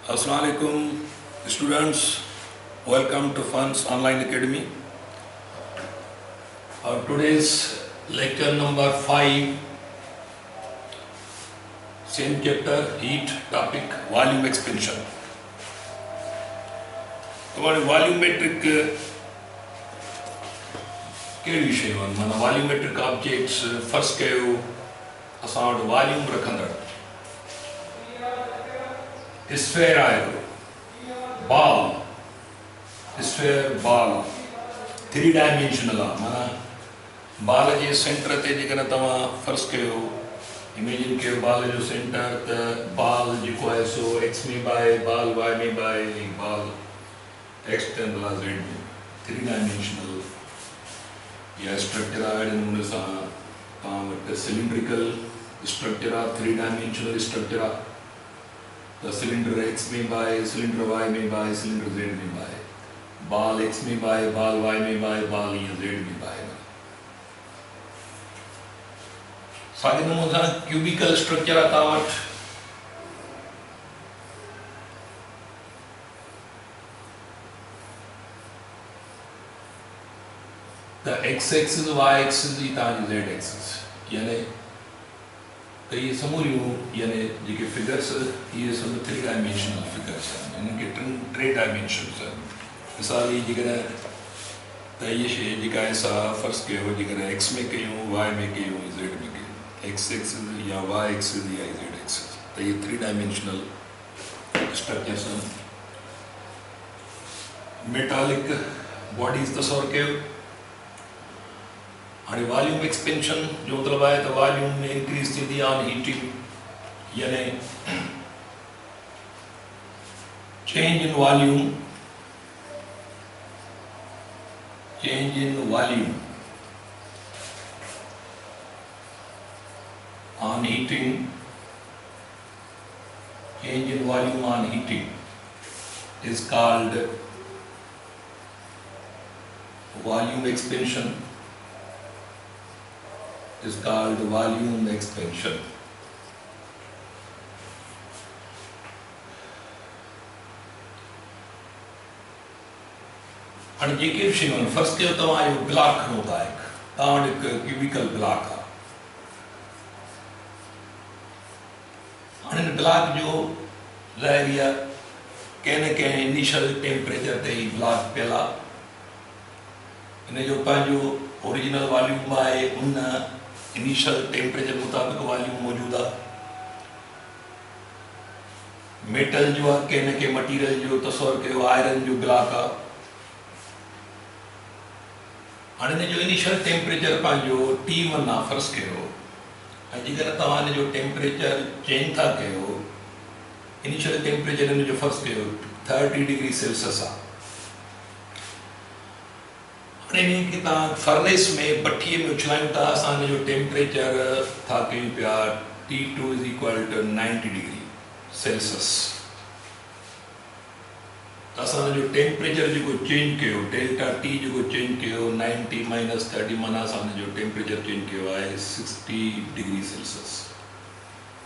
Assalamu alaikum students, welcome to Funds Online Academy. Today's lecture number 5, same chapter, heat, topic, volume expansion. हमारे volumetric के विषय में माना volumetric objects first कयो असां वटि volume रखंदड़ स्फीयर आयो बॉल स्फीयर बॉल 3 डायमेंशनल आहे माना बॉल जे सेंटर ते जेकॾहिं तव्हां फर्ज़ कयो इमेजिन कयो बॉल जो सेंटर त बॉल जेको आहे सो एक्स में बाए बॉल वाई में बाए बॉल एक्स टेंडल आहे ज़ेड में 3 डायमेंशनल या स्ट्रक्चर आहे अहिड़े नमूने सां तव्हां वटि सिलिंड्रिकल स्ट्रक्चर आहे 3 डायमेंशनल स्ट्रक्चर आहे The cylinder X में बाए, cylinder Y में बाए, cylinder Z में बाए, ball X में बाए, ball Y में बाए, ball Z में बाए. सागे नमूने सां cubical structure आता वट the X axis, Y axis ही तांजी Z axis यानी तो ये समूरियों यानी जेके फिगर्स ये सब 3 डायमेंशनल फिगर्स हैं इनके 3 डायमेंशंस हैं मिसाल ये जेकॾहिं त ये शइ जेका आहे सा फर्ज़ कयो जेकॾहिं एक्स में कयूं वाई में कयूं ज़ेड में कयूं एक्स एक्सिस या वाई एक्सिस या ज़ेड एक्सिस तो ये 3 डायमेंशनल स्ट्रक्चर्स हैं मेटालिक बॉडीज़ तस्वर कयो हाणे वॉल्यूम एक्सपेंशन जो मतलब है तो वॉल्यूम में इंक्रीज थी थी ऑन हीटिंग यानी change in volume on heating change in volume on heating is called volume expansion is called volume expansion. हाणे जेके बि शयूं आहिनि फर्स्ट कयो तव्हां इहो ब्लॉक खणो था तव्हां वटि हिकु क्यूबिकल ब्लॉक आहे हाणे हिन ब्लॉक जो ज़ाहिर इहा कंहिं न कंहिं इनिशियल टेम्परेचर ते ई ब्लॉक पियल आहे हिन जो पंहिंजो ओरिजिनल वॉल्यूम आहे उन इनिशियल टेम्परेचर मुताबिक वॉल्यूम मौजूद है मेटल जो है कंहिं न कंहिं मटीरियल जो तस्वर कयो आयरन जो ब्लॉक है हाणे हिन जो इनिशियल टेम्परेचर पंहिंजो T1 आहे फर्ज़ कयो ऐं जेकॾहिं तव्हां हिन जो टेम्परेचर चेंज था कयो इनिशियल टेम्परेचर हिन जो फर्ज़ कयो 30 डिग्री सेल्सियस आहे हाणे तव्हां फर्नेस में भट्टीअ में उछलायूं था असां हिन जो टेम्परेचर था कयूं पिया T2 is equal to 90 degree Celsius त असां हिन जो टेम्परेचर जेको चेंज कयो डेल्टा T जेको चेंज कयो 90 माइनस 30 माना असां हिन जो टेम्परेचर चेंज कयो आहे 60 डिग्री सेल्सियस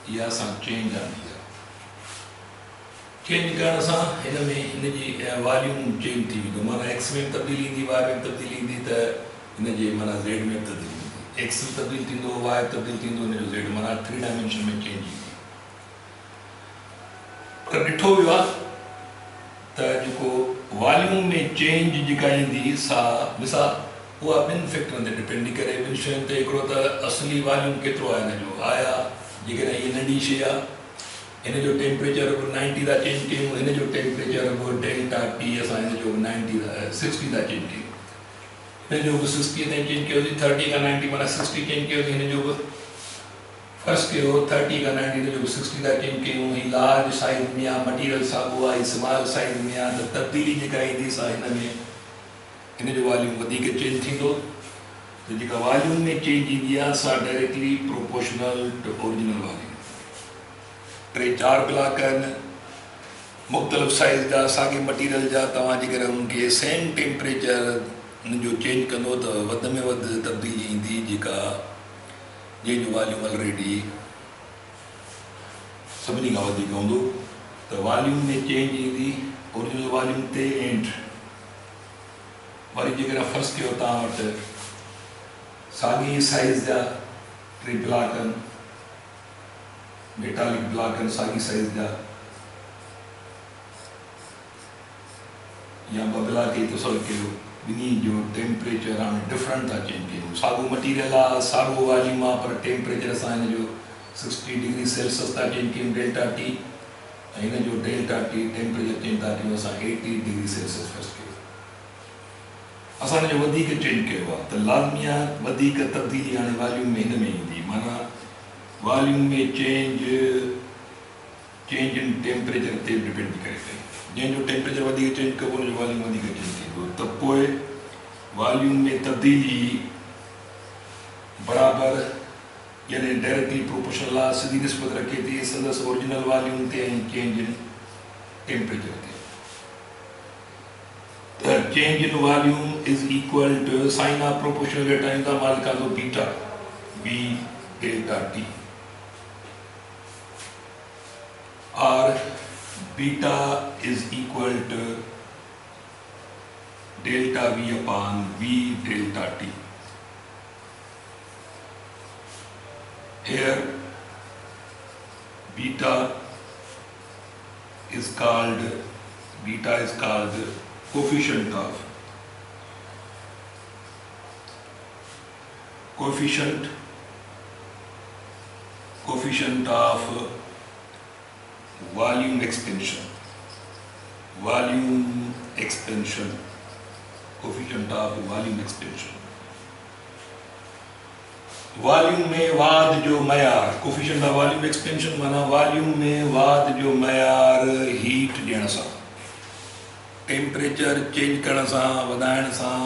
इहा असां चेंज आंदी आहे चेंज करण सां हिन में हिन जी वॉल्यूम चेंज थी वेंदो माना एक्स में तब्दीली ईंदी वाई में तब्दीली ईंदी त हिन जे माना ज़ेड में तब्दीली ईंदी एक्स तब्दील थींदो वाई तब्दील थींदो हिन जो ज़ेड माना 3 डायमेंशन में चेंज ईंदी पर ॾिठो वियो आहे त जेको वॉल्यूम में चेंज जेका ईंदी सा मिसाल उहा 2 फैक्टरनि ते डिपेंड करे 2 शयुनि ते हिकिड़ो त असली वॉल्यूम केतिरो आहे हिन जो आया जेकॾहिं हीअ नंढी शइ आहे हिन जो टेम्परेचर 90 था चेंज कयूं हिन जो टेम्परेचर डेल्टा T असां हिन जो 60 था चेंज कयूं हिन जो बि 60 ताईं चेंज कयोसीं 30 खां 90 माना 60 चेंज कयोसीं हिन जो बि फर्स्ट कयो 30 खां 90 हिन जो बि 60 था चेंज कयूं ही लार्ज साइज़ में आहे मटीरियल साॻियो आहे स्मॉल साइज़ में आहे त तब्दीली जेका ईंदी सा हिन में हिन जो वॉल्यूम वधीक चेंज थींदो त जेका वॉल्यूम में चेंज ईंदी आहे सा directly proportional to original volume 3-4 block आहिनि मुख़्तलिफ़ साइज़ जा साॻे मटीरियल जा तव्हां जेकॾहिं उनखे सेम टेम्परेचर उन जो चेंज कंदो त वधि में वधि तब्दीली ईंदी जेका जंहिंजो वॉल्यूम ऑलरेडी सभिनी खां वधीक हूंदो तो वॉल्यूम में चेंज ईंदी ओरिजिनल वॉल्यूम ते एंड वरी जेकॾहिं फ़र्ज़ु कयो तव्हां वटि साॻी साइज़ जा टे ब्लॉक आहिनि, मेटालिक ब्लॉक आहिनि साॻी साइज़ जा, या ॿ ब्लॉक ई तसवुरु कयो ॿिन्ही जो टेम्परेचर हाणे डिफरेंट था चेंज कयूं। साॻियो मटीरियल आहे, साॻियो वॉल्यूम आहे, पर टेम्परेचर असां हिन जो 60 डिग्री सेल्सियस था चेंज कयूं डेल्टा टी, ऐं हिन जो डेल्टा टी टेम्परेचर चेंज था कयूं असां 80 डिग्री सेल्सियस फ़र्ज़ु कयो। असां हिन जो वधीक चेंज कयो आहे त लाज़मी आहे वधीक तब्दीली हाणे वॉल्यूम में हिन में ईंदी, माना वॉल्यूम में चेंज इन टेम्परेचर ते डिपेंड करे पई। जंहिंजो टेम्परेचर वधीक चेंज कबो हुनजो वॉल्यूम वधीक चेंज थींदो, त पोइ वॉल्यूम में तब्दीली बराबरि यानी डायरेक्टली प्रोपोर्शनल आहे, सिधी निस्बत रखे थी संदसि ओरिजिनल वॉल्यूम ते ऐं चेंज इन टेम्परेचर ते। त change in volume is equal to sign of proportional वेटा ईंदा मालिका जो बीटा बी डेल्टा टी, और beta is equal to delta V upon V delta T. Here beta is called coefficient of volume expansion, coefficient of volume expansion। Volume में वाद जो मयार, कोफिशिएंट ऑफ वॉल्यूम एक्सपेंशन माना वॉल्यूम में वाद जो मयार हीट ॾियण सां, टेम्परेचर चेंज करण सां, वधाइण सां,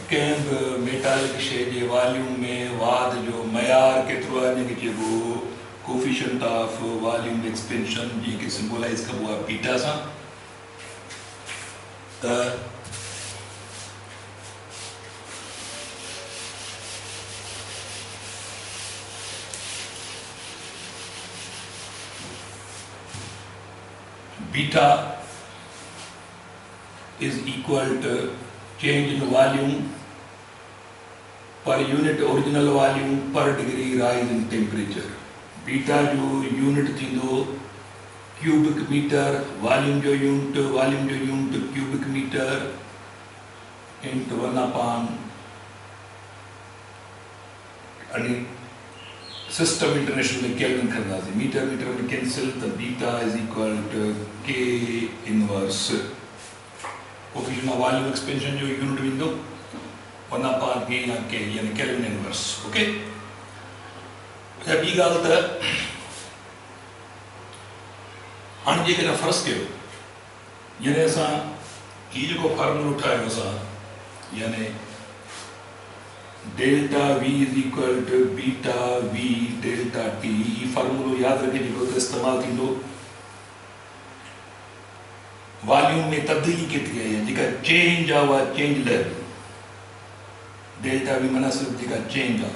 कंहिं बि मेटालिक शइ जे वॉल्यूम में वाद जो मयार केतिरो आहे जंहिंखे चइबो कोफिशिएंट ऑफ वॉल्यूम एक्सपेंशन, जंहिंखे सिंबोलाइज़ कबो आहे बीटा सां। त beta is equal to change in volume per unit original volume per degree rise in temperature। Beta जो यूनिट थींदो क्यूबिक मीटर, वॉल्यूम जो unit cubic metre into 1/, system international में Kelvin खणंदासीं, मीटर में कैंसिल, त beta is equal to K inverse coefficient of volume expansion जो unit वेंदो 1/k या के यानी केल्विन इनवर्स। ओके, ॿी ॻाल्हि त हाणे जेकॾहिं फ़र्ज़ु कयो यानी असां हीउ जेको फार्मूलो ठाहियो असां यानी delta V is equal to beta V delta T, ये फार्मूलो याद रखे जो इस्तेमाल थींदो वॉल्यूम में तब्दीली केतिरी आई है, जेका चेंज आहे उहा चेंज लेवल, डेल्टा वी माना सिर्फ़ु जेका चेंज आहे,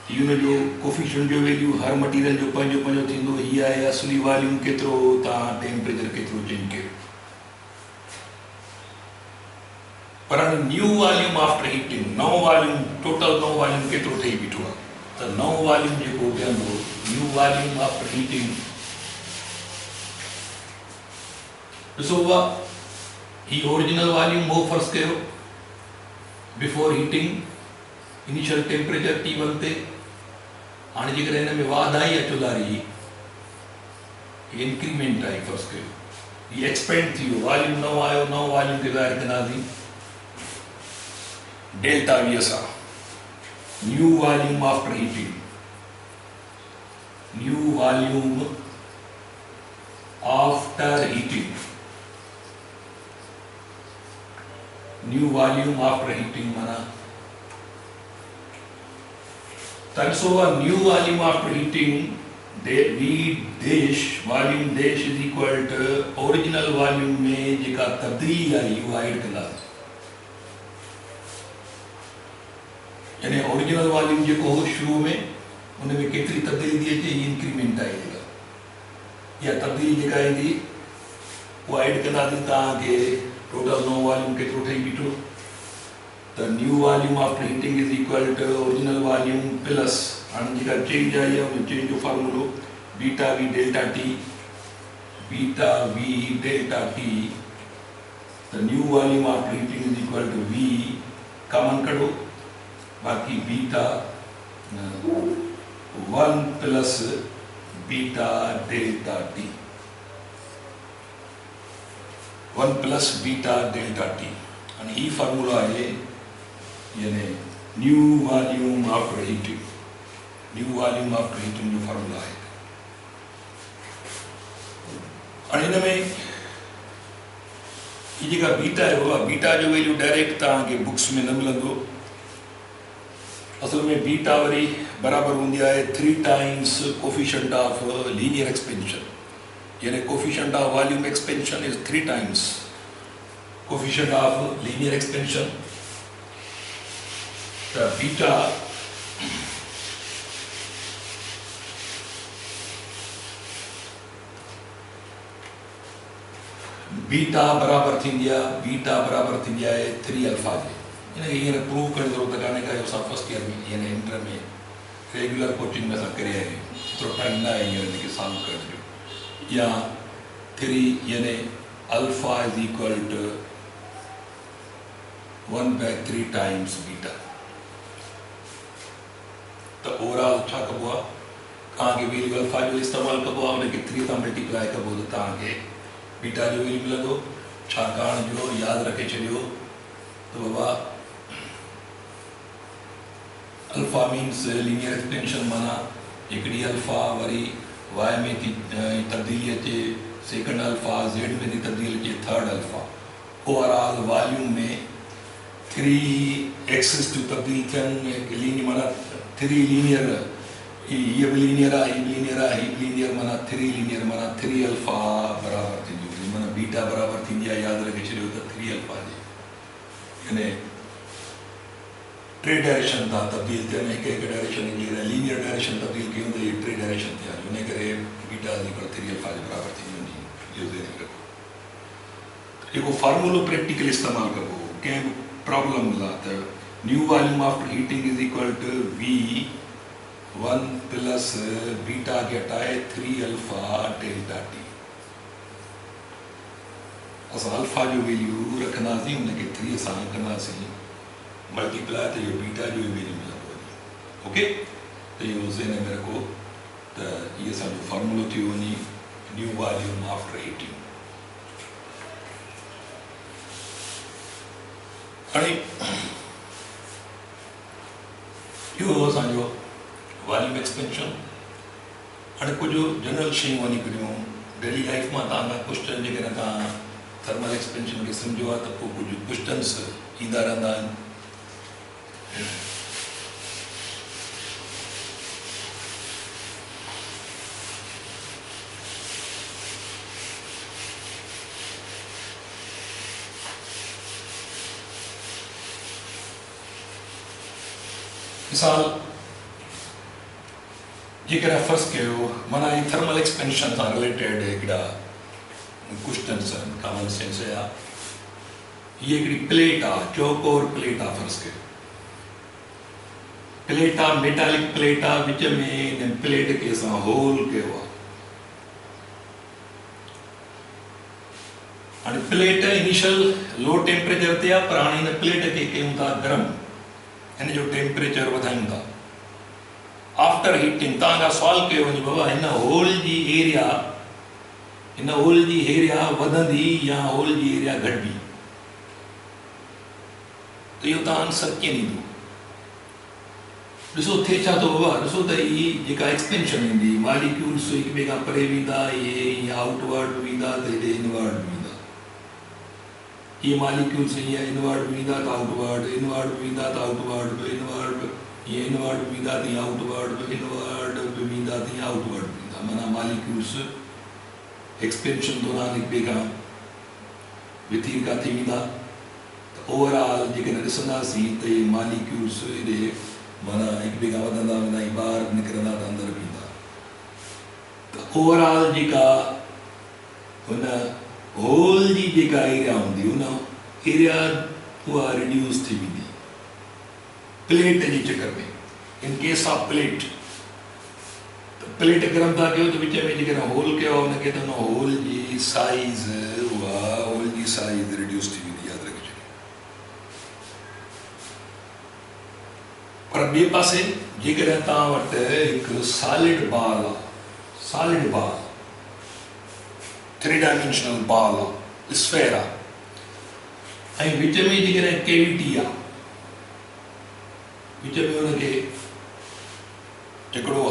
हुनजो कोफिशिएंट जो वैल्यू हर मटीरियल जो पंहिंजो थींदो। हीअ आहे असली वॉल्यूम केतिरो, तव्हां टेम्परेचर केतिरो चेंज कयो। पर हाणे न्यू वॉल्यूम आफ्टर हीटिंग, नओं वॉल्यूम, टोटल नओं वॉल्यूम केतिरो ठही बीठो आहे, त नओं वॉल्यूम जेको बीहंदो न्यू वॉल्यूम आफ्टर हीटिंग, ॾिसो उहा ही ओरिजिनल वॉल्यूम हो फ़र्ज़ु कयो before heating, initial temperature T1 ते। हाणे जेकॾहिं हिन में वाध आई आहे चौधारी, इंक्रीमेंट आई फ़र्ज़ु कयो, हीउ एक्सपेंड थी वियो, वॉल्यूम नओं आयो, नओं वॉल्यूम खे ज़ाहिर कंदासीं डेल्टा वी सां, new volume after heating, new volume after heating, new volume after heating माना so a new volume after heating, volume देश is equal to original volume में जेका तब्दीली आई उहा ऐड कंदासीं, यानी ओरिजिनल वॉल्यूम जेको हो शुरू में उन में केतिरी तब्दीली थी अचे, इंक्रीमेंट आई जेका या तब्दीली जेका ईंदी उहा ऐड कंदासीं तव्हांखे टोटल नओं वॉल्यूम केतिरो ठही बीठो त new volume after heating is equal to original volume plus हाणे जेका चेंज आई आहे उन चेंज जो फार्मूलो beta V delta T the new volume after heating is equal to V common करो बाकी beta 1 plus beta delta T 1 plus beta delta T आणि ही फॉर्म्युला आहे यानी न्यू वॉल्यूम आफ्टर हीटिंग जो फॉर्म्युला आहे आणि हिन में ये जेका बीटा है वो बीटा जो वैल्यू डायरेक्ट तव्हांखे बुक्स में न मिलंदो असल में बीटा वरी बराबर हूंदी आहे 3 times coefficient of linear expansion यानी coefficient of volume expansion is 3 times coefficient of linear expansion त बीटा बीटा बराबर थी है 3 अल्फा जे इनके ये प्रूव करने जरूरत काने का असां फर्स्ट ईयर में यानी इंटर में रेगुलर कोचिंग में असां करे आहियूं एतिरो टाइम न आहे इनके सॉल्व करण जो या 3 यानी alpha is equal to 1/3 times beta तो ओवरऑल छा कबो आहे तव्हांखे वैल्यू अल्फा जो इस्तेमालु कबो आहे उनखे 3 सां मल्टीप्लाई कबो त तव्हांखे बीटा जो वैल्यू मिलंदो छाकाणि जो यादि रखे छॾियो तो बाबा अल्फा मीन्स लीनियर एक्सपेंशन माना हिकिड़ी अल्फा वरी वाई में थी तब्दीली अचे सेकंड अल्फा जेड में थी तब्दीली अचे थर्ड अल्फा ओवरऑल वॉल्यूम में 3 एक्सिस टू तब्दील थियनि लीनियर माना 3 लीनियर ये भी लीनियर आहे ही भी लीनियर माना 3 लीनियर माना 3 अल्फा बराबर थी माना बीटा बराबर थी याद रखे छो तो 3 अल्फा जी यानी 3 डायरेक्शन था तब्दील थे एक डायरेक्शन लीनियर डायरेक्शन तब्दील की तो ये 3 डायरेक्शन थे उन करे बीटा 3 अल्फा के बराबर थी ये फार्मूलो प्रैक्टिकल इस्तेमाल कबो कंहिं प्रॉब्लम ला तो new volume after heating is equal to V 1 plus beta गेट आए 3 अल्फा डेल्टा टी असां अल्फा जो वैल्यू रखंदासीं उनखे 3 सां कंदासीं मल्टीप्लाई तो ये बीटा जो वैल्यू मिलंदो ओके तो ये ज़हन में रखो तो ये असांजो फार्मूलो थी वञे न्यू वॉल्यूम आफ्टर हीटिंग हाणे इहो असांजो वॉल्यूम एक्सपेंशन हाणे कुझु जनरल शयूं वञी पयूं डेली लाइफ में तव्हां क्वेश्चन जेकॾहिं तव्हां थर्मल एक्सपेंशन के समझो तो कुछ क्वेश्चन्स ईंदा रहंदा आहिनि मिसाल जेकॾहिं फर्ज़ कयो माना ये थर्मल एक्सपेंशन सां रिलेटेड हिकिड़ा क्वेश्चन्स कॉमन सेंस या ये हिकिड़ी प्लेट आहे चौकोर प्लेट आहे फर्ज़ कयो प्लेट आहे मेटालिक प्लेट आहे विच में इन प्लेट के असां होल कयो आहे हाणे प्लेट इनिशियल लो टेम्परेचर ते आहे पर हाणे हिन प्लेट खे कयूं था गरम हिन जो टेम्परेचर वधायूं था आफ्टर हीटिंग तव्हां सवाल कयो वञे बाबा हिन होल जी एरिया वधंदी या होल जी एरिया घटबी तो इहो तव्हां आंसर कीअं ॾींदो ॾिसो थिए छा थो बाबा ॾिसो त ही जेका एक्सपेंशन ईंदी मॉलिक्यूल्स हिक ॿिए खां परे वेंदा इहे आउटवर्ड वेंदा त हेॾे इनवर्ड वेंदा ये मॉलिक्यूल्स ये इनवर्ड वेंदा त आउटवर्ड इनवर्ड वेंदा त आउटवर्ड इनवर्ड ये इनवर्ड वेंदा त आउटवर्ड इनवर्ड वेंदा त आउटवर्ड वेंदा माना मॉलिक्यूल्स एक्सपेंशन दौरान हिक ॿिए खां विथीर काथे वेंदा त ओवरऑल जेकॾहिं ॾिसंदासीं त ये मॉलिक्यूल्स हेॾे माना हिक ॿिए खां वधंदा वेंदा ऐं ॿाहिरि निकिरंदा त अंदरि वेंदा त ओवरऑल जेका हुन होल जी जेका एरिया हूंदी हुन एरिया उहा रिड्यूस थी वेंदी प्लेट जे चक्कर में। In case of plate plate गरम था कयो तो विच में जेकॾहिं होल कयो हुनखे त हुन होल जी साइज़ उहा होल जी साइज़ रिड्यूस थी वेंदी, यादि रखिजो। पर ॿिए पासे जेकॾहिं तव्हां वटि हिकु सॉलिड बॉल आहे, सॉलिड बॉल 3 डायमेंशनल बॉल आहे, स्फेयर आहे, ऐं विच में जेकॾहिं केविटी आहे, विच में हुनखे हिकिड़ो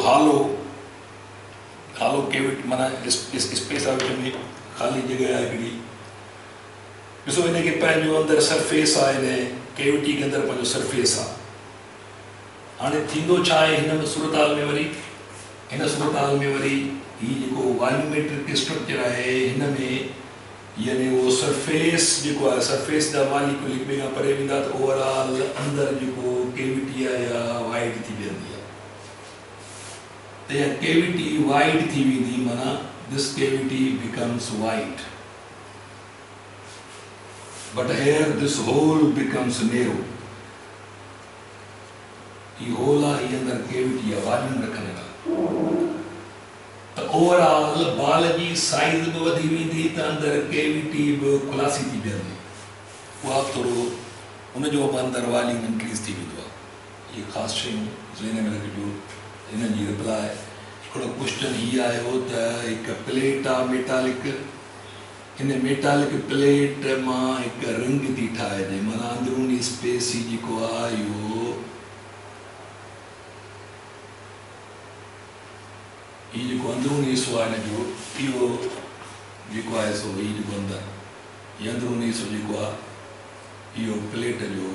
हालो केविटी माना स्पेस आहे, विच में ख़ाली जॻह आहे हिकिड़ी। ॾिसो हिनखे पंहिंजो अंदरि सरफेस आहे, हिन केविटी के अंदरि पंहिंजो सरफेस आहे। हाणे थींदो छा आहे हिन सूरत में वरी, हिन सूरत में वरी हीउ जेको वॉल्यूमेट्रिक स्ट्रक्चर आहे हिन में यानी उहो सरफेस जेको आहे सरफेस जा मॉलिक्यूल हिक ॿिए खां परे वेंदा त ओवरऑल अंदरि जेको केविटी आहे या वाइड थी वेंदी आहे। त इहा केविटी वाइड थी वेंदी माना this cavity becomes wide, but here this hole becomes narrow. ही होल आहे, ही अंदरि केविटी आहे वॉल्यूम रखण लाइ। त ओवरऑल बॉल जी साइज़ बि वधी वेंदी त अंदरि केविटी बि खुलासी थी वेंदी, उहा थोरो हुनजो बि अंदरि वॉल्यूम इंक्रीज़ थी वेंदो आहे। इहे ख़ासि शयूं ज़हन में रखिजो। हिन जी रिप्लाई हिकिड़ो क्वेश्चन हीअ आयो त हिकु प्लेट आहे मेटालिक, हिन मेटालिक प्लेट मां हिकु रिंग थी ठाहिजे, माना अंदरूनी स्पेस ही जेको आहे इहो हीउ जेको अंदरूनी हिसो आहे हिनजो इहो जेको आहे सो हीउ जेको अंदरि हीउ अंदरूनी हिसो जेको आहे इहो प्लेट जो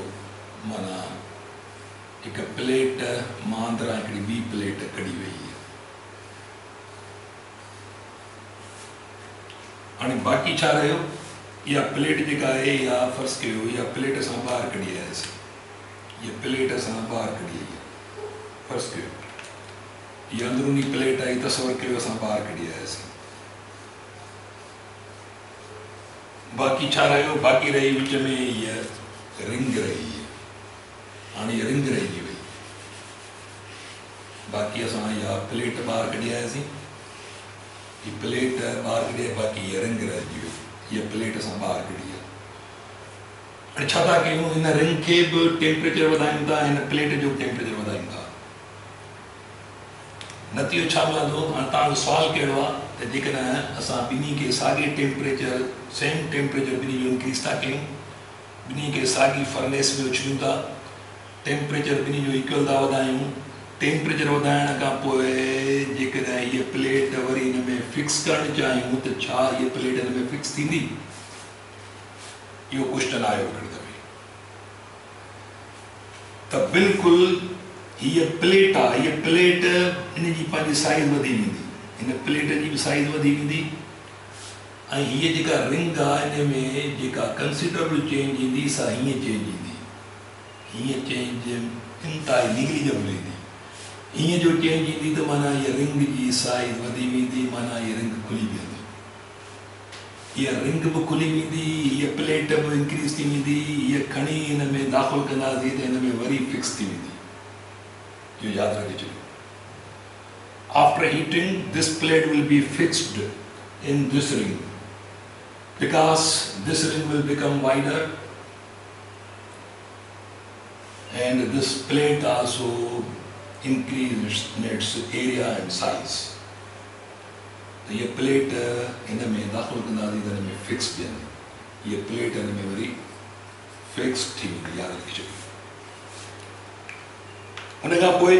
माना हिकु प्लेट मां अंदरां हिकिड़ी ॿी प्लेट कढी वई आहे। हाणे बाक़ी छा रहियो, इहा प्लेट जेका आहे इहा फर्ज़ कयो इहा प्लेट असां ॿाहिरि कढी आयासीं, इहा प्लेट असां ॿाहिरि कढी आई आहे, फर्ज़ कयो इहा अंदरूनी प्लेट आई तस्वर कयो असां ॿाहिरि कढी आयासीं। बाक़ी छा रहियो, बाक़ी रही विच में हीअ रिंग रही, हाणे हीअ रिंग रहिजी वई। बाक़ी असां इहा प्लेट ॿाहिरि कढी आयासीं, हीअ प्लेट ॿाहिरि कढी, बाक़ी हीअ रिंग रहिजी वई, हीअ प्लेट असां ॿाहिरि कढी आहे। हाणे छा था कयूं, हिन रिंग खे बि टेम्परेचर वधायूं था, हिन प्लेट जो टेम्परेचर वधायूं था। नतीजो छा मिलंदो, हाणे तव्हांजो सुवालु कहिड़ो आहे त जेकॾहिं असां ॿिन्ही खे साॻे टेम्परेचर सेम टेम्परेचर ॿिन्ही जो इंक्रीज़ था कयूं, ॿिन्ही खे साॻी फर्नेस में उछलियूं था, टेम्परेचर ॿिन्ही जो इक्वल था वधायूं, टेम्परेचर वधाइण खां पोइ जेकॾहिं हीअ प्लेट वरी हिन में फिक्स करणु चाहियूं त छा हीअ प्लेट हिन में फिक्स थींदी? इहो क्वेश्चन आयो हिकिड़ी दफ़े। त बिल्कुलु हीअ प्लेट आहे, हीअ प्लेट हिन जी पंहिंजी साइज़ वधी वेंदी, हिन प्लेट जी बि साइज़ वधी वेंदी, ऐं हीअ जेका रिंग आहे हिन में जेका कंसिडरेबल चेंज ईंदी सा हीअं चेंज ईंदी, हीअं चेंज इंतिहाई निगलिजिबल ईंदी। हीअं जो चेंज ईंदी त माना हीअ रिंग जी साइज़ वधी वेंदी, माना हीअ रिंग खुली वेंदी, हीअ रिंग बि खुली वेंदी, हीअ प्लेट बि इंक्रीज़ थी वेंदी, हीअ खणी हिन में दाख़िल कंदासीं त हिन में वरी फिक्स थी वेंदी। इहो यादि रखिजो। After heating, this plate will be fixed in this ring because this ring will become wider and this plate also increases its area and size. तो ये प्लेट इन में दाखिल कंदासीं त हिन में फिक्स थी वेंदी, ये प्लेट हिन में वरी फिक्स थी वेंदी, यादि रखिजो। उन खां पोइ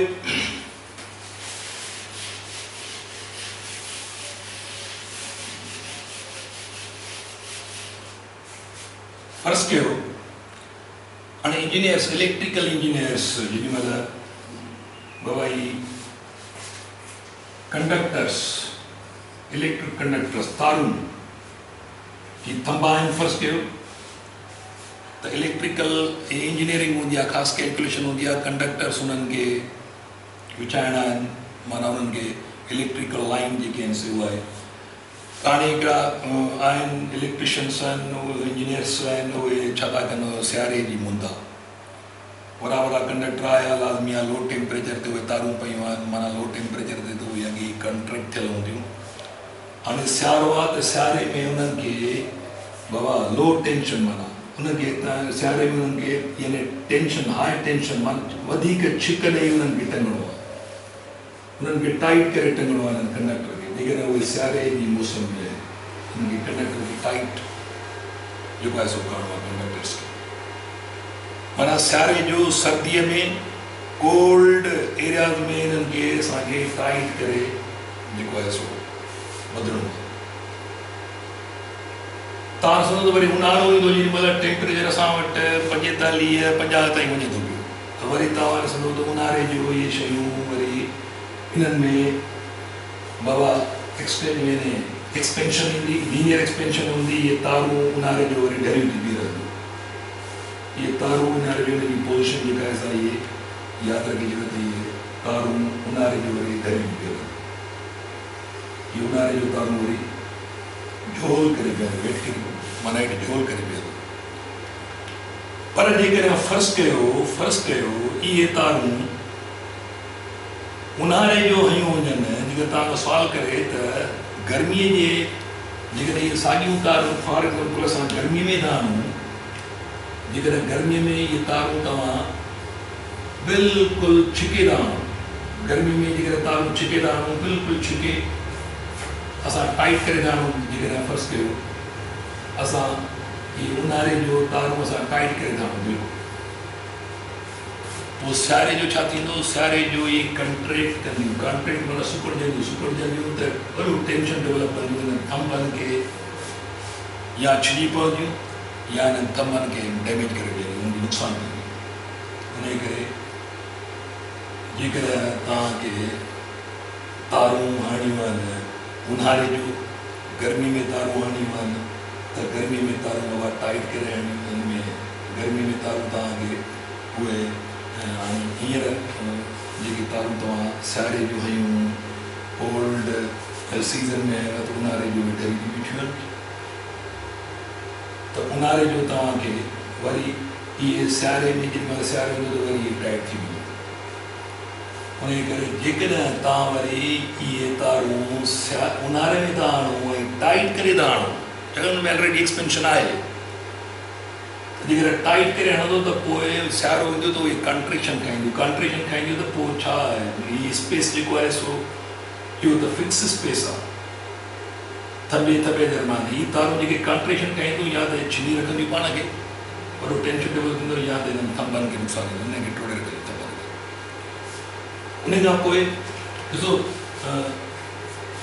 फर्ज़ कयो हाणे इंजीनियर्स इलेक्ट्रिकल इंजीनियर्स जेॾीमहिल भई कंडक्टर्स इलेक्ट्रिक कंडक्टर्स तारूं जी थंबा आहिनि, फर्ज़ कयो त इलेक्ट्रिकल इंजीनियरिंग हूंदी आहे, ख़ासि कैलकुलेशन हूंदी आहे, कंडक्टर्स उन्हनि खे विछाइणा आहिनि, माना उन्हनि खे इलेक्ट्रिकल लाइन जेके आहिनि से उहा आहे हाणे हिकिड़ा आहिनि इलेक्ट्रिशियन्स आहिनि इंजीनियर्स आहिनि उहे छा था कनि सियारे जी मुंद आहे वॾा वॾा कंडक्टर आया लाज़मी आहे लो टेम्परेचर ते उहे तारूं पयूं आहिनि माना लो टेम्परेचर ते त उहे अॻे कंट्रेक्ट थियल हूंदियूं हाणे सियारो आहे त सियारे में उन्हनि खे बाबा लो टेंशन माना उनखे सियारे में उन्हनि खे यानी टेंशन हाई टेंशन माना वधीक छिक ॾेई उन्हनि खे टंगणो आहे उन्हनि खे टाइट करे टंगणो आहे हिननि कंडक्टर खे जेकॾहिं उहे सियारे जी मौसम में उन्हनि खे कंडक्टर खे टाइट जेको आहे सो करिणो आहे कंडक्टर्स खे माना सियारे जो सर्दीअ में कोल्ड एरियाज़ में हिननि खे असांखे टाइट करे जेको आहे सो वधिणो आहे तव्हां ॾिसंदो त वरी ऊन्हारो ईंदो जेॾी महिल टेम्परेचर असां वटि 45 50 ताईं वञे थो पियो त वरी तव्हां ॾिसंदो त ऊन्हारे जो इहे शयूं वरी हिननि में बाबा एक्सपेंशन ईंदी लीनियर एक्सपेंशन हूंदी इहे तारूं ऊन्हारे जो वरी ढरियूं थी बीह रहंदियूं इहे तारूं ऊन्हारे जो हुनजी पोज़ीशन जेका आहे असां इहे यादि रखी छॾियो त इहे तारूं ऊन्हारे जो वरी ढरियूं थी बीह रहंदियूं इहे ऊन्हारे जो तारूं वरी झोल करे पिया वेट करे माना हेठि झोल करे पिया पर जेकॾहिं फर्ज़ कयो इहे तारूं ऊन्हारे जो हयूं वञनि जेकर तव्हां सुवाल करे त गर्मीअ जे जेकॾहिं इहे साॻियूं तारूं फॉर एग्ज़ाम्पल असां गर्मीअ में था आणूं जेकॾहिं गर्मीअ में इहे तारूं तव्हां बिल्कुलु छिके था आणो गर्मी में जेकॾहिं तारूं छिके था आणूं बिल्कुलु छिके असां टाइट करे था आणूं जेकॾहिं फर्ज़ कयो असां इहे ऊन्हारे जो तारूं असां टाइट करे था आणूं बिल्कुलु पोइ सियारे जो छा थींदो सियारे जो इहे कंट्रेक्ट कंदियूं कंट्रेक्ट माना सुकड़जंदियूं त वॾो टेंशन डेवलप कंदियूं हिननि थंभनि खे या छिॼी पवंदियूं या हिननि थंभनि खे डैमेज करे ॾींदियूं हुननि नुक़सानु कंदियूं इन करे जेकॾहिं तव्हांखे तारूं हणियूं आहिनि ऊन्हारे जो गर्मी में तारूं हणियूं आहिनि त गर्मी में तारूं बाबा टाइट करे हणियूं हिन में गर्मी में तारूं तव्हांखे उहे हींअर जेके तारूं तव्हां सियारे जूं हयूं कोल्ड सीज़न में त ऊन्हारे जो ढरी थी बीठियूं आहिनि त ऊन्हारे जो तव्हांखे वरी इहे सियारे में जेॾीमहिल सियारे हूंदो त वरी इहे टाइट थी वेंदियूं उन करे जेकॾहिं तव्हां वरी इहे तारूं ऊन्हारे में था आणो ऐं टाइट करे था आणो छाकाणि हुन में ऑलरेडी एक्सपेंशन आहे जेकॾहिं टाइट करे हणंदो त पोइ सियारो ईंदो त उहे कंट्रेक्शन खाईंदियूं त पोइ छा आहे हीअ स्पेस जेको आहे सो इहो त फिक्स स्पेस आहे थॿे दरम्यान हीअ तारूं जेके कंट्रेक्शन खाईंदियूं या त छिनी रखंदियूं पाण खे वॾो टेंशन डेवलप थींदो या त हिननि थंभनि खे नुक़सानु थींदो हिनखे टोड़े रखंदियूं थंभनि खे उन खां पोइ ॾिसो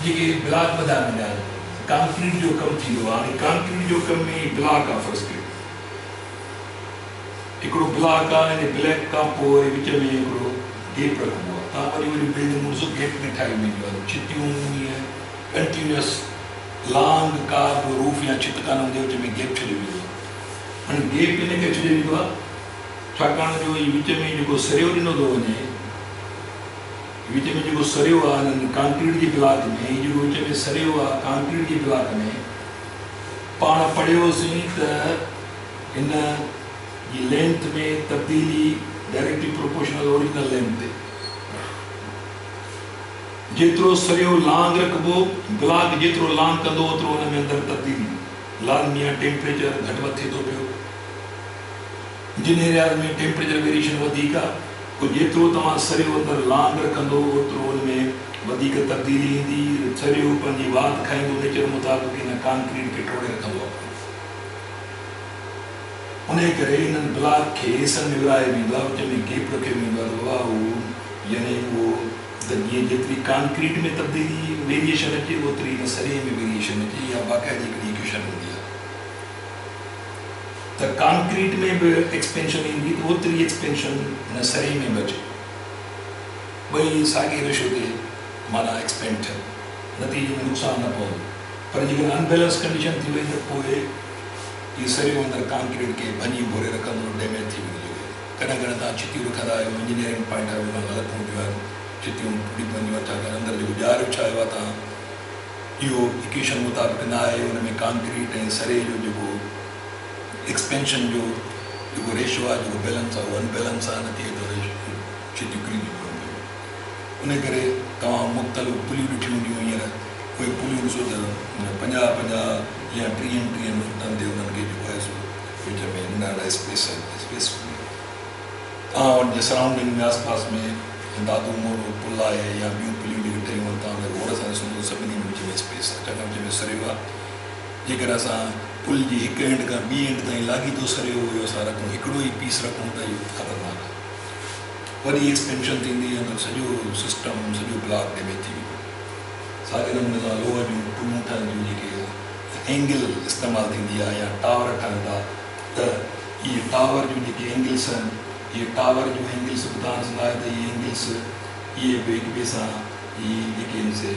जेके ब्लॉक वधा मिलिया कंक्रीट जो कमु थींदो आहे हाणे कंक्रीट जो कम में ब्लॉक आहे फर्स्ट हिकिड़ो ब्लॉक आहे हिन ब्लैक खां पोइ विच में हिकिड़ो गेप रखिबो आहे तव्हां वॾी वॾी बिल्डिंगूं ॾिसो गेप में ठाही वेंदियूं आहिनि छितियूं ईअं कंटिन्यूअस लॉन्ग का बि रूफ या छित कान हूंदी विच में गेप छॾियो वेंदो आहे हाणे गेप हिन करे छॾियो वेंदो आहे छाकाणि जो हीउ विच में जेको सरियो ॾिनो थो वञे विच में जेको सरियो आहे हिननि कंक्रीट जी ब्लॉक में हीउ जेको विच में सरियो आहे कंक्रीट जी ब्लॉक में पाण पढ़ियोसीं त हिन जी लेंथ में तब्दीली डायरेक्टली प्रोपोर्शनल ओरिजिनल लेंथ ते जेतिरो सरियो लॉन्ग रखिबो ब्लॉक जेतिरो लॉन्ग कंदो ओतिरो हुन में अंदरि तब्दीली लाज़मी आहे टेम्परेचर घटि वधि थिए थो पियो जिन एरियाज़ में टेम्परेचर वेरिएशन वधीक आहे पोइ जेतिरो तव्हां सरियो अंदरि लॉन्ग रखंदो ओतिरो हुन में वधीक तब्दीली ईंदी सरियो पंहिंजी वात खाईंदो नेचर मुताबिक़ हिन कंक्रीट खे टोड़े रखंदो आहे उन करे हिननि ब्लॉक खे हिसनि में विराए वेंदो आहे विच में गेप रखियो वेंदो आहे त बाबा उहो यानी उहो त जीअं जेतिरी कंक्रीट में तब्दीली वेरिएशन अचे ओतिरी हिन सरिये में वेरिएशन अचे या बाक़ाइदा हिकिड़ी इक्वेशन हूंदी आहे त कंक्रीट में बि एक्सपेंशन ईंदी त ओतिरी एक्सपेंशन हिन सरिये में बि अचे ॿई साॻिए रेशो ते माना एक्सपेंड थियनि नतीजे में नुक़सानु न पवंदो पर जेकॾहिं अनबैलेंस कंडीशन थी वई त पोइ ये सरियो अंदरि कंक्रीट खे भञी भोरे रखंदो डैमेज थी वेंदो कॾहिं कॾहिं तव्हां छितियूं रखंदा आहियो इंजीनियरिंग पॉइंट ऑफ व्यू खां ग़लति हूंदियूं आहिनि चितियूं टुटी पवंदियूं छाकाणि अंदरि जेको ॼार विछायो आहे तव्हां इहो इक्वेशन मुताबिक़ न आहे हुन में कांक्रीट ऐं सरे जो जेको एक्सपेंशन जो जेको रेशो आहे जेको बैलेंस आहे उहो अनबैलेंस आहे न थिए थो चितियूं किरी पवंदियूं उन करे तव्हां मुख़्तलिफ़ पुलियूं ॾिठियूं हूंदियूं हींअर उहे पुलियूं ॾिसो त 50-50 या 30 फुटनि ते उन्हनि खे जेको आहे सो विच में नंढा स्पेस तव्हां वटि जे सराउंडिंग में आस पास में दादू मोरो पुल आहे या ॿियूं पुलियूं जेके ठहियूं आहिनि तव्हां रोड सां ॾिसो सभिनी में विच में स्पेस आहे छाकाणि विच में सरियो आहे जेकर असां पुल जी हिकु एंड खां ॿी एंड ताईं लाॻीतो सरियो हुयो असां रखूं हिकिड़ो ई पीस रखूं त इहो ख़तरनाक आहे वरी एक्सपेंशन थींदी आहे त सॼो सिस्टम सॼो ब्लॉक डैमेज थी वेंदो साॻे नमूने सां लोह जूं पुलियूं ठहनि थियूं जेके एंगल इस्तेमालु थींदी आहे या टावर ठहनि था त इहे टावर जूं जेके एंगल्स आहिनि इहे टावर जूं एंगल्स बि तव्हां ॾिसंदा आहियो त इहे एंगल्स इहे बि हिक ॿिए सां इहे जेके आहिनि से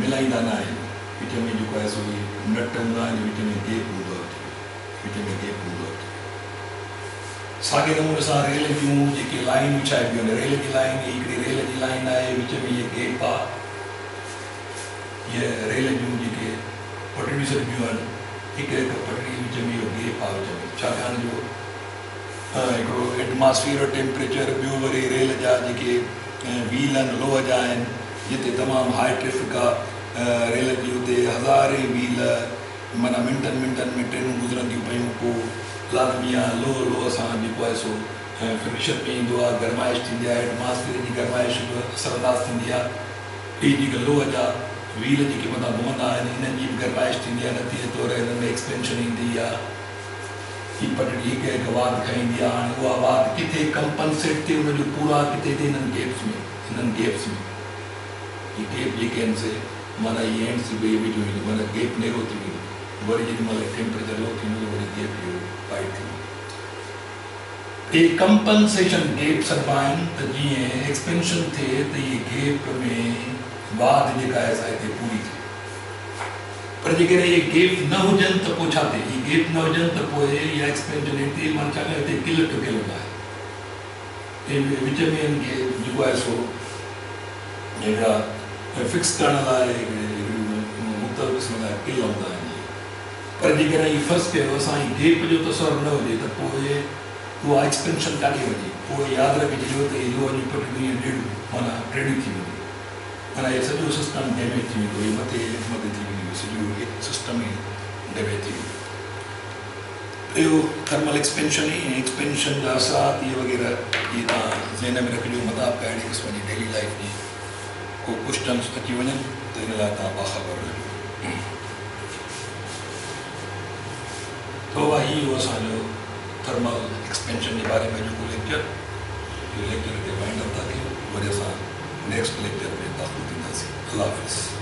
मिलाईंदा न आहिनि विच में जेको आहे सो इहे नट हूंदा आहिनि विच में गेप हूंदो आहे विच में गेप हूंदो आहे साॻे नमूने सां रेल जूं जेके लाइन विछाइबियूं आहिनि रेल जी लाइन हिकिड़ी रेल जी लाइन आहे विच में इहे गेप आहे इहे रेल जूं जेके पटड़ियूं सॾिबियूं आहिनि हिकु हिकु पटड़ी विच में इहो गेप आहे विच में छाकाणि जो हिकिड़ो एटमॉस्फेयर टेम्परेचर ॿियो वरी रेल जा जेके व्हील आहिनि लोह जा आहिनि जिते तमामु हाई ट्रैफिक आहे रेल जी उते हज़ारे व्हील माना मिंटनि में ट्रेनूं गुज़रंदियूं पियूं पोइ लाज़मी आहे लोह सां जेको आहे सो फ्रिक्शन में ईंदो आहे गरमाइश थींदी आहे एटमॉस्फेयर जी गरमाइश बि असरअंदाज़ थींदी आहे हीअ जेके लोह जा व्हील जेके मथां घुमंदा आहिनि हिननि जी बि गरमाइश थींदी आहे न थिए तौरु हिननि में एक्सपेंशन ईंदी आहे ही पटड़ी हिकु हिकु वाद खाईंदी आहे हाणे उहा वाद किथे कंपनसेट थिए हुनजो पूरा किथे थिए हिननि गेप्स में ही गेप जेके आहिनि से माना इहे एंड्स ॿिए वेठियूं ईंदियूं माना गेप नेरो थी वेंदो वरी जेॾीमहिल टेम्परेचर लो थींदो वरी गेप इहो वाइट थींदो इहे कंपनसेशन गेप सॾिबा आहिनि त जीअं एक्सपेंशन थिए त इहे गेप में वाद जेका आहे सा हिते पूरी थिए पर जेकॾहिं इहे गेप न हुजनि त पोइ छा थिए इहे गेप न हुजनि त पोइ इहा एक्सपेंशन हिते माना छा कयो हिते किल टुकियल हूंदा आहिनि विच में हिन खे जेको आहे सो हिकिड़ा फिक्स करण लाइ मुख़्तलिफ़ क़िस्म जा किल हूंदा आहिनि पर जेकॾहिं इहो फर्स्ट कयो असां गेप जो तसवुरु न हुजे त पोइ उहा एक्सपेंशन काॾे वञे पोइ यादि रखिजो त इहो लोह जी पटड़ियूं ॾेढ माना टेढ़ियूं थी वेंदियूं माना इहो सॼो सिस्टम डैमेज थी वेंदो इहे मथे थी वेंदियूं सॼो सिस्टम ई डैमेज थी वेंदो ॿियो थर्मल एक्सपेंशन एक्सपेंशन जा असरात इहे वग़ैरह इहे तव्हां ज़हन में रखिजो मुताबिक़ अहिड़े क़िस्म जी डेली लाइफ जी को क्वेश्चन्स अची वञनि त हिन लाइ तव्हां बाख़बर रहिजो तो वही वो असांजो थर्मल एक्सपेंशन के बारे में जो लेक्चर ये लेक्चर के वाइंड अप था कि वरी असां नेक्स्ट लेक्चर में दाख़िल थींदासीं। अल्लाह हाफ़िज़।